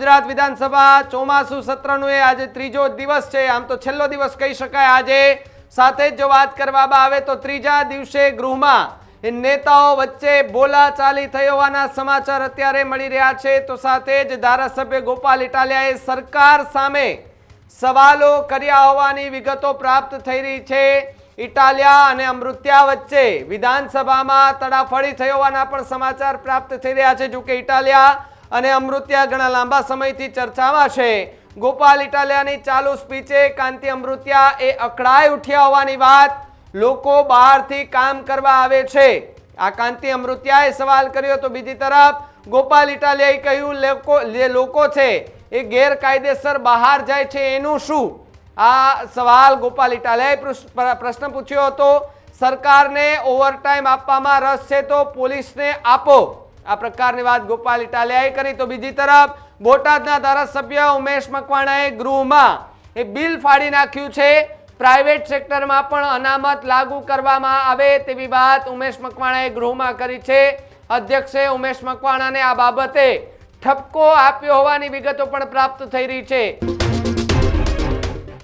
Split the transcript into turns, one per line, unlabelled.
ગુજરાત વિધાનસભા ચોમાસુ સત્રનો આજે ત્રીજો દિવસ છે, આમ તો છેલ્લો દિવસ કહી શકાય આજે। સાથે જ જો વાત કરવામાં આવે તો ત્રીજા દિવસે ગૃહમાં નેતાઓ વચ્ચે બોલાચાલી થઈ હોવાના સમાચાર અત્યારે મળી રહ્યા છે। તો સાથે જ ધારાસભ્ય ગોપાલ ઇટાલિયાએ સરકાર સામે સવાલો કર્યા હોવાની વિગતો પ્રાપ્ત થઈ રહી છે। ઇટાલિયા અને અમૃત્યા વચ્ચે વિધાનસભામાં તડાફડી થઈ હોવાના પણ સમાચાર પ્રાપ્ત થઈ રહ્યા છે। જો કે ઇટાલિયા અને અમૃત્યા ઘણા લાંબા સમયથી ચર્ચામાં છે। ગોપાલ ઇટાલિયાની ચાલુ સ્પીચે કાંતિ અમૃત્યા એ અકળાઈ ઉઠ્યા હોવાની વાત લોકો બહારથી કામ કરવા આવે છે। આ કાંતિ અમૃત્યાએ સવાલ કર્યો તો બીજી તરફ ગોપાલ ઇટાલિયાએ કહ્યું લોકો છે એ ગેરકાયદેસર બહાર જાય છે એનું શું? આ સવાલ ગોપાલ ઇટાલિયાએ પ્રશ્ન પૂછ્યો હતો। સરકારને ઓવરટાઈમ આપવામાં રસ છે તો પોલીસને આપો, આ પ્રકારની વાત ગોપાલ ઇટાલિયાએ કરી। તો બીજી તરફ બોટાદના ધારાસભ્ય ઉમેશ મકવાણાએ ગૃહમાં એ બિલ ફાડી નાખ્યું છે। પ્રાઇવેટ સેક્ટરમાં પણ અનામત લાગુ કરવામાં આવે તેવી વાત ઉમેશ મકવાણાએ ગૃહમાં કરી છે। અધ્યક્ષે ઉમેશ મકવાણાને આ બાબતે ઠપકો આપ્યો હોવાની વિગતો પણ પ્રાપ્ત થઈ રહી છે।